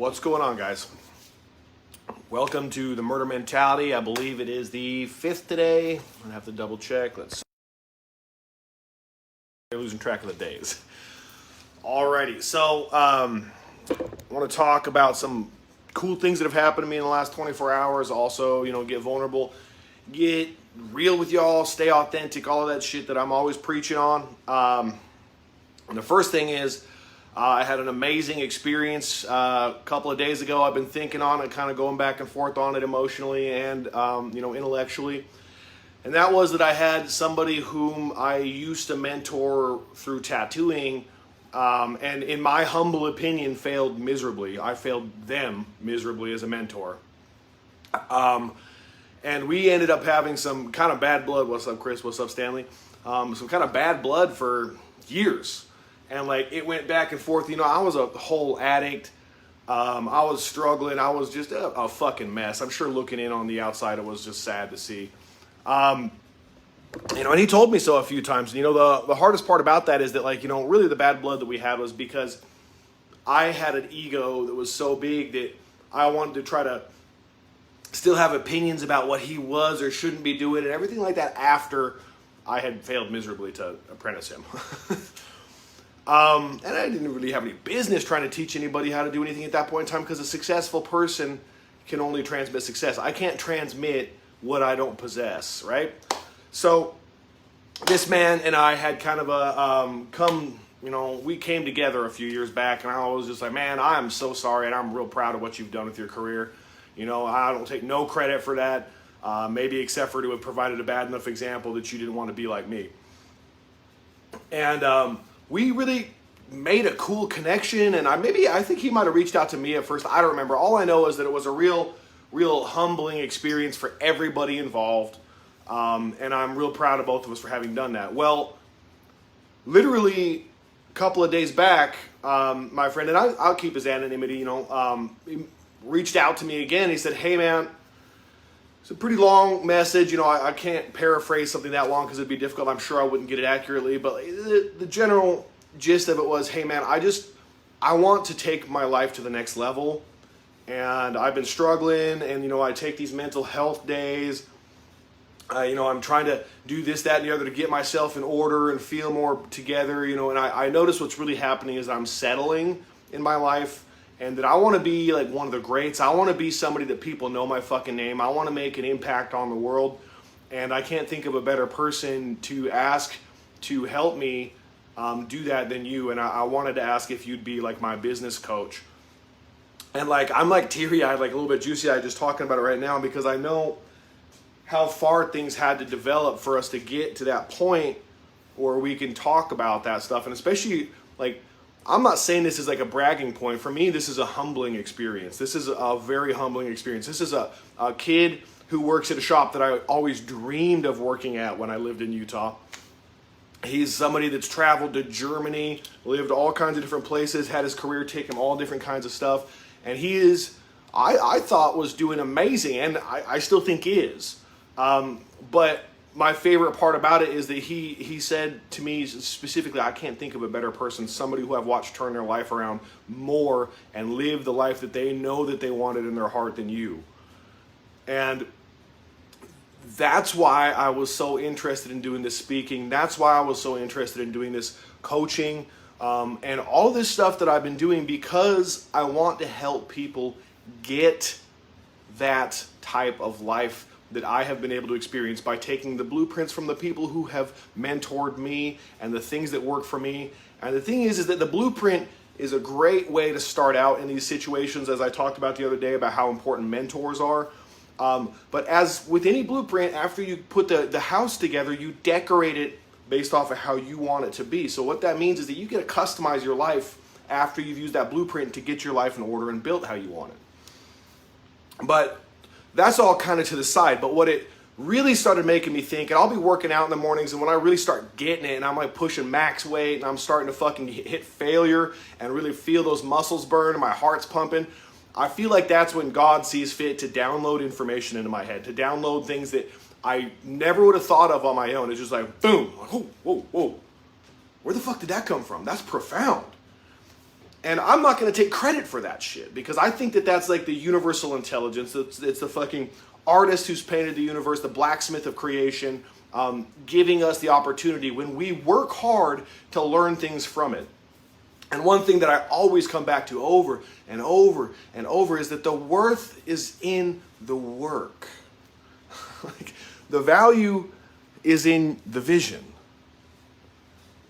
What's going on, guys? Welcome to the Murder Mentality. I believe it is the 5th today. I have to double check. I'm losing track of the days. Alrighty, so I want to talk about some cool things that have happened to me in the last 24 hours. Also, get vulnerable, get real with y'all, stay authentic, all of that shit that I'm always preaching on. And the first thing is, I had an amazing experience a couple of days ago. I've been thinking on it, kind of going back and forth on it emotionally and, intellectually. And that was that I had somebody whom I used to mentor through tattooing, and in my humble opinion, failed miserably. I failed them miserably as a mentor. And we ended up having some kind of bad blood. What's up, Chris? What's up, Stanley? Some kind of bad blood for years. And it went back and forth. I was a whole addict. I was struggling. I was just a fucking mess. I'm sure looking in on the outside, it was just sad to see. And he told me so a few times. The hardest part about that is that, really the bad blood that we had was because I had an ego that was so big that I wanted to try to still have opinions about what he was or shouldn't be doing and everything like that after I had failed miserably to apprentice him. And I didn't really have any business trying to teach anybody how to do anything at that point in time, because a successful person can only transmit success. I can't transmit what I don't possess, right? So this man and I had kind of we came together a few years back, and I was just like, man, I'm so sorry, and I'm real proud of what you've done with your career. I don't take no credit for that, maybe except for to have provided a bad enough example that you didn't want to be like me. And we really made a cool connection, and I think he might have reached out to me at first. I don't remember. All I know is that it was a real humbling experience for everybody involved, and I'm real proud of both of us for having done that. Well, literally a couple of days back, my friend, and I'll keep his anonymity, he reached out to me again. He said, hey, man, it's a pretty long message. I can't paraphrase something that long because it'd be difficult. I'm sure I wouldn't get it accurately. But the general gist of it was, hey, man, I want to take my life to the next level. And I've been struggling. And, I take these mental health days. I'm trying to do this, that, and the other to get myself in order and feel more together. And I notice what's really happening is I'm settling in my life. And that I want to be like one of the greats. I want to be somebody that people know my fucking name. I want to make an impact on the world. And I can't think of a better person to ask to help me do that than you. And I wanted to ask if you'd be like my business coach. And I'm teary-eyed, a little bit juicy-eyed just talking about it right now, because I know how far things had to develop for us to get to that point where we can talk about that stuff. And especially I'm not saying this is a bragging point. For me, this is a humbling experience. This is a very humbling experience. This is a kid who works at a shop that I always dreamed of working at when I lived in Utah. He's somebody that's traveled to Germany, lived all kinds of different places, had his career take him all different kinds of stuff. And he is, I thought, was doing amazing, and I still think is. But my favorite part about it is that he said to me specifically, I can't think of a better person, somebody who I've watched turn their life around more and live the life that they know that they wanted in their heart than you. And that's why I was so interested in doing this speaking. That's why I was so interested in doing this coaching and all this stuff that I've been doing, because I want to help people get that type of life that I have been able to experience by taking the blueprints from the people who have mentored me and the things that work for me. And the thing is that the blueprint is a great way to start out in these situations, as I talked about the other day about how important mentors are. But as with any blueprint, after you put the house together, you decorate it based off of how you want it to be. So what that means is that you get to customize your life after you've used that blueprint to get your life in order and built how you want it. But that's all kind of to the side. But what it really started making me think, and I'll be working out in the mornings, and when I really start getting it and I'm pushing max weight and I'm starting to fucking hit failure and really feel those muscles burn and my heart's pumping, I feel like that's when God sees fit to download information into my head, to download things that I never would have thought of on my own. It's just boom, whoa, whoa, whoa. Where the fuck did that come from? That's profound. And I'm not going to take credit for that shit because I think that that's like the universal intelligence. It's the fucking artist who's painted the universe, the blacksmith of creation, giving us the opportunity when we work hard to learn things from it. And one thing that I always come back to over and over and over is that the worth is in the work. Like, the value is in the vision.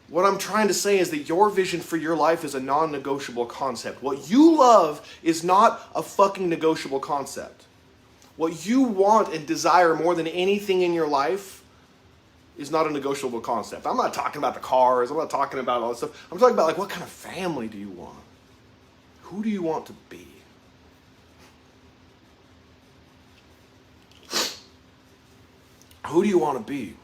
What I'm trying to say is that your vision for your life is a non-negotiable concept. What you love is not a fucking negotiable concept. What you want and desire more than anything in your life is not a negotiable concept. I'm not talking about the cars. I'm not talking about all this stuff. I'm talking about like, what kind of family do you want? Who do you want to be? Who do you want to be?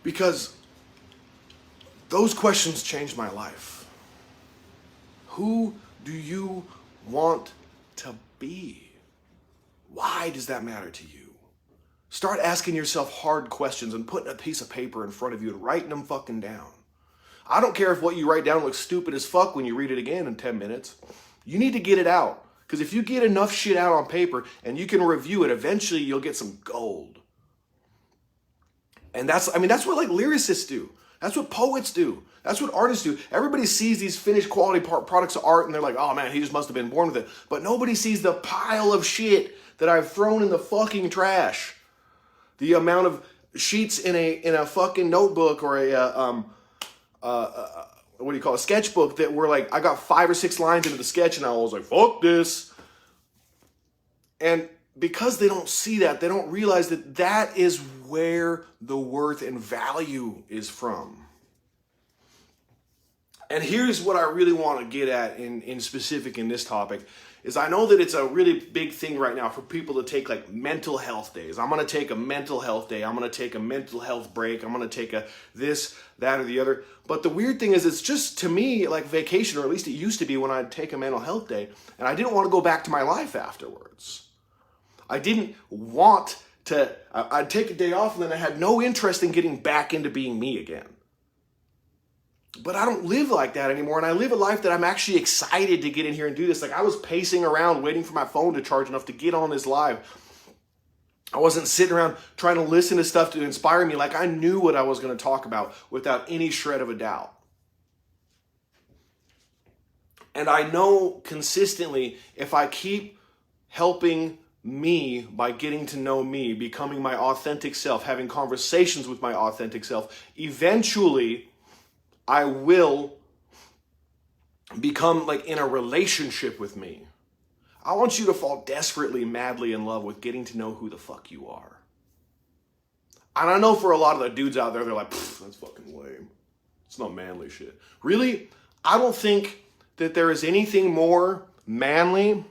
Because those questions changed my life. Who do you want to be? Why does that matter to you? Start asking yourself hard questions and putting a piece of paper in front of you and writing them fucking down. I don't care if what you write down looks stupid as fuck when you read it again in 10 minutes. You need to get it out. Because if you get enough shit out on paper and you can review it, eventually you'll get some gold. And that's what like lyricists do. That's what poets do. That's what artists do. Everybody sees these finished quality products of art and they're like, oh man, he just must have been born with it. But nobody sees the pile of shit that I've thrown in the fucking trash. The amount of sheets in a fucking notebook or what do you call it, a sketchbook that were like, I got 5 or 6 lines into the sketch and I was like, fuck this. And because they don't see that, they don't realize that that is where the worth and value is from. And here's what I really want to get at in specific in this topic is I know that it's a really big thing right now for people to take like mental health days. I'm going to take a mental health day. I'm going to take a mental health break. I'm going to take a this, that, or the other. But the weird thing is it's just to me like vacation, or at least it used to be when I'd take a mental health day and I didn't want to go back to my life afterwards. I didn't want to, I'd take a day off and then I had no interest in getting back into being me again. But I don't live like that anymore, and I live a life that I'm actually excited to get in here and do this. Like I was pacing around waiting for my phone to charge enough to get on this live. I wasn't sitting around trying to listen to stuff to inspire me. Like I knew what I was going to talk about without any shred of a doubt. And I know consistently if I keep helping me by getting to know me, becoming my authentic self, having conversations with my authentic self, eventually I will become like in a relationship with me. I want you to fall desperately, madly in love with getting to know who the fuck you are. And I know for a lot of the dudes out there, they're like, that's fucking lame. It's not manly shit. Really? I don't think that there is anything more manly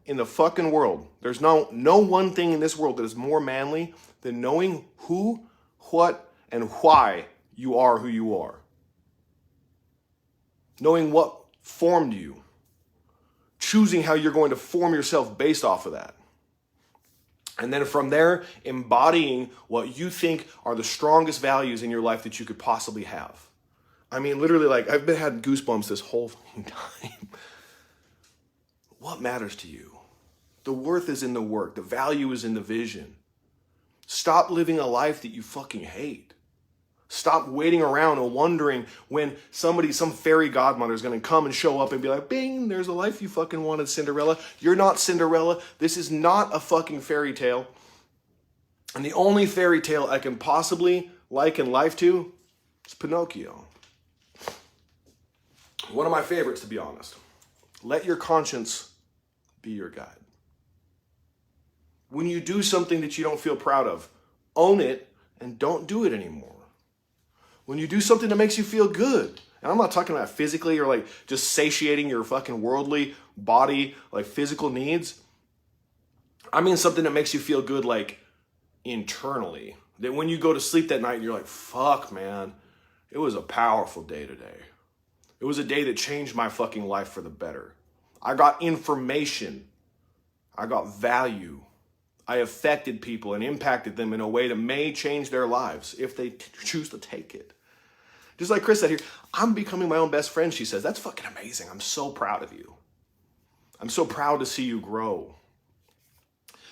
in the fucking world. There's no one thing in this world that is more manly than knowing who, what, and why you are who you are. Knowing what formed you. Choosing how you're going to form yourself based off of that. And then from there, embodying what you think are the strongest values in your life that you could possibly have. I mean, literally, like, I've had goosebumps this whole fucking time. What matters to you? The worth is in the work. The value is in the vision. Stop living a life that you fucking hate. Stop waiting around and wondering when some fairy godmother is going to come and show up and be like, bing, there's a life you fucking wanted, Cinderella. You're not Cinderella. This is not a fucking fairy tale. And the only fairy tale I can possibly liken life to is Pinocchio. One of my favorites, to be honest. Let your conscience be your guide. When you do something that you don't feel proud of, own it and don't do it anymore. When you do something that makes you feel good, and I'm not talking about physically or like just satiating your fucking worldly body, like physical needs. I mean something that makes you feel good like internally. That when you go to sleep that night, you're like, fuck, man, it was a powerful day today. It was a day that changed my fucking life for the better. I got information. I got value. I affected people and impacted them in a way that may change their lives if they choose to take it. Just like Chris said here, I'm becoming my own best friend, she says. That's fucking amazing. I'm so proud of you. I'm so proud to see you grow.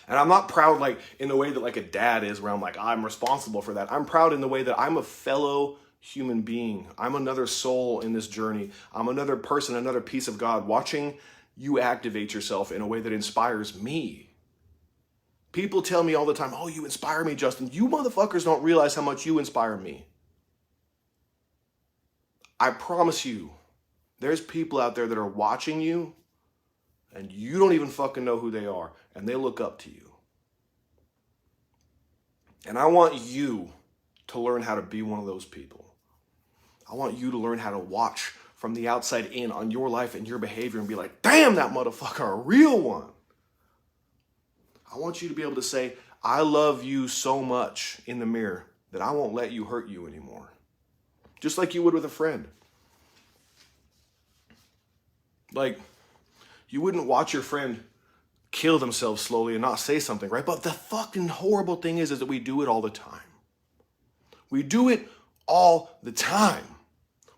And I'm not proud like in the way that like a dad is, where I'm like, I'm responsible for that. I'm proud in the way that I'm a fellow human being. I'm another soul in this journey. I'm another person, another piece of God, watching you activate yourself in a way that inspires me. People tell me all the time, oh, you inspire me, Justin. You motherfuckers don't realize how much you inspire me. I promise you, there's people out there that are watching you and you don't even fucking know who they are, and they look up to you. And I want you to learn how to be one of those people. I want you to learn how to watch from the outside in on your life and your behavior and be like, damn, that motherfucker, a real one. I want you to be able to say, I love you so much in the mirror that I won't let you hurt you anymore. Just like you would with a friend. Like, you wouldn't watch your friend kill themselves slowly and not say something, right? But the fucking horrible thing is that we do it all the time. We do it all the time.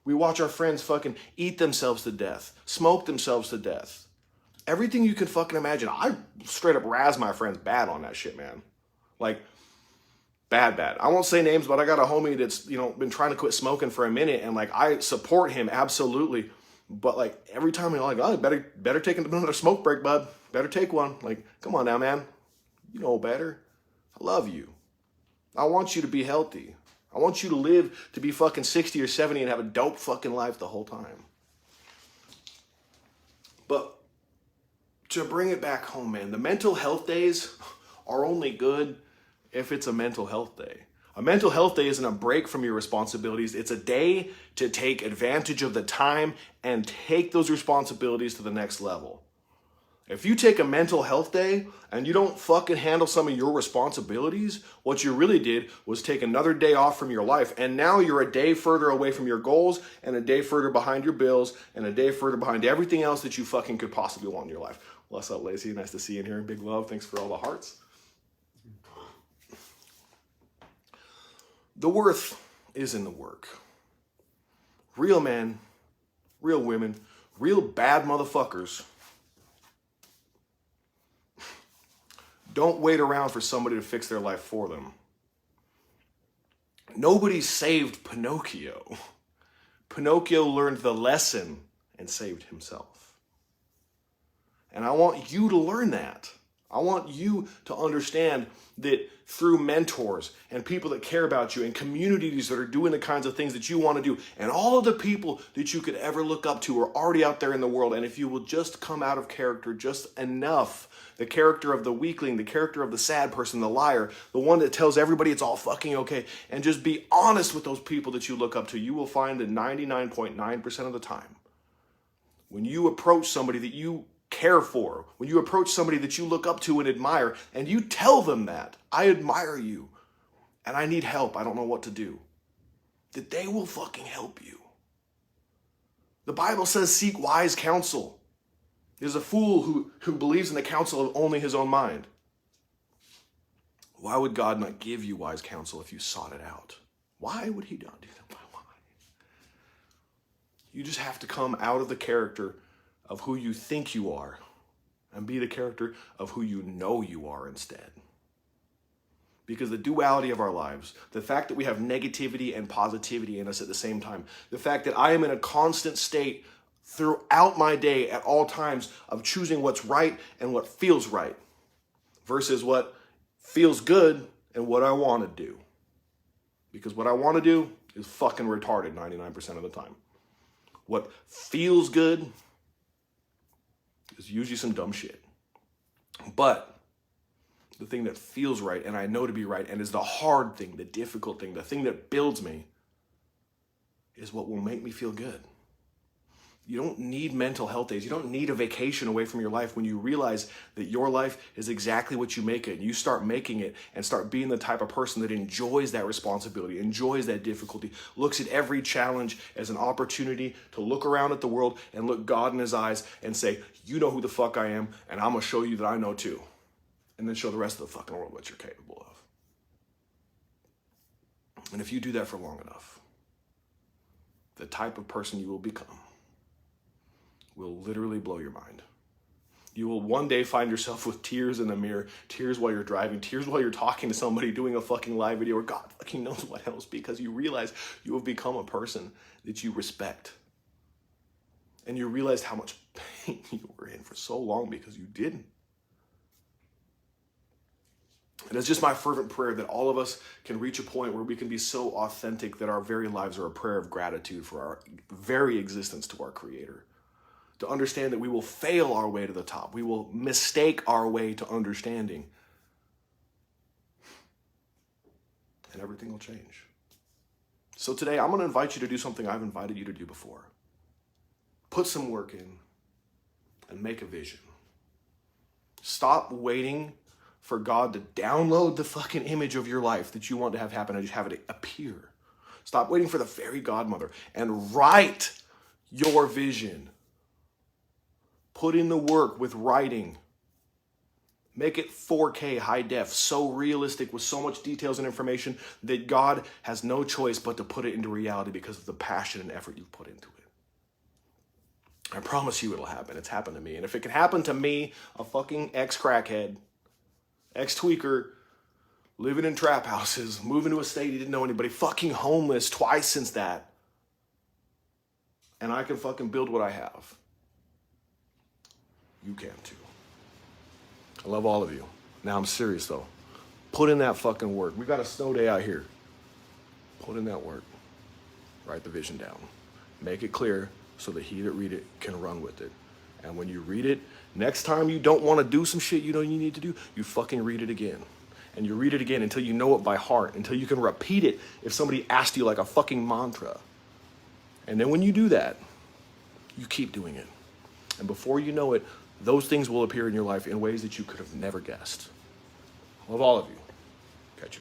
We watch our friends fucking eat themselves to death, smoke themselves to death. Everything you can fucking imagine. I straight up razz my friends bad on that shit, man. Like, bad. I won't say names, but I got a homie that's, been trying to quit smoking for a minute, and like, I support him absolutely. But like, every time I'm like, oh, better take another smoke break, bud. Better take one. Like, come on now, man. You know better. I love you. I want you to be healthy. I want you to live to be fucking 60 or 70 and have a dope fucking life the whole time. But to bring it back home, man, the mental health days are only good if it's a mental health day. A mental health day isn't a break from your responsibilities. It's a day to take advantage of the time and take those responsibilities to the next level. If you take a mental health day and you don't fucking handle some of your responsibilities, what you really did was take another day off from your life, and now you're a day further away from your goals and a day further behind your bills and a day further behind everything else that you fucking could possibly want in your life. What's up, Lacey? Nice to see you in here. Big love. Thanks for all the hearts. The worth is in the work. Real men, real women, real bad motherfuckers don't wait around for somebody to fix their life for them. Nobody saved Pinocchio. Pinocchio learned the lesson and saved himself. And I want you to learn that. I want you to understand that through mentors and people that care about you and communities that are doing the kinds of things that you want to do, and all of the people that you could ever look up to are already out there in the world. And if you will just come out of character just enough, the character of the weakling, the character of the sad person, the liar, the one that tells everybody it's all fucking okay, and just be honest with those people that you look up to, you will find that 99.9% of the time, when you approach somebody that you care for, when you approach somebody that you look up to and admire, and you tell them that, I admire you, and I need help, I don't know what to do, that they will fucking help you. The Bible says, seek wise counsel. There's a fool who believes in the counsel of only his own mind. Why would God not give you wise counsel if you sought it out? Why would he not do that? Why? You just have to come out of the character of who you think you are and be the character of who you know you are instead. Because the duality of our lives, the fact that we have negativity and positivity in us at the same time, the fact that I am in a constant state throughout my day at all times of choosing what's right and what feels right versus what feels good and what I want to do. Because what I want to do is fucking retarded 99% of the time. What feels good is usually some dumb shit. But the thing that feels right and I know to be right and is the hard thing, the difficult thing, the thing that builds me is what will make me feel good. You don't need mental health days. You don't need a vacation away from your life when you realize that your life is exactly what you make it. And you start making it and start being the type of person that enjoys that responsibility, enjoys that difficulty, looks at every challenge as an opportunity to look around at the world and look God in his eyes and say, you know who the fuck I am, and I'm going to show you that I know too. And then show the rest of the fucking world what you're capable of. And if you do that for long enough, the type of person you will become will literally blow your mind. You will one day find yourself with tears in the mirror, tears while you're driving, tears while you're talking to somebody, doing a fucking live video, or God fucking knows what else, because you realize you have become a person that you respect. And you realized how much pain you were in for so long because you didn't. And it's just my fervent prayer that all of us can reach a point where we can be so authentic that our very lives are a prayer of gratitude for our very existence to our Creator. To understand that we will fail our way to the top. We will mistake our way to understanding. And everything will change. So today, I'm going to invite you to do something I've invited you to do before. Put some work in and make a vision. Stop waiting for God to download the fucking image of your life that you want to have happen and just have it appear. Stop waiting for the fairy godmother and write your vision. Put in the work with writing. Make it 4K high def, so realistic with so much details and information that God has no choice but to put it into reality because of the passion and effort you've put into it. I promise you it'll happen. It's happened to me. And if it can happen to me, a fucking ex-crackhead, ex-tweaker, living in trap houses, moving to a state he didn't know anybody, fucking homeless twice since that, and I can fucking build what I have, you can too. I love all of you. Now I'm serious though. Put in that fucking work. We got a snow day out here. Put in that work. Write the vision down. Make it clear so that he that read it can run with it. And when you read it, next time you don't want to do some shit you know you need to do, you fucking read it again. And you read it again until you know it by heart, until you can repeat it if somebody asked you like a fucking mantra. And then when you do that, you keep doing it. And before you know it, those things will appear in your life in ways that you could have never guessed. I love all of you.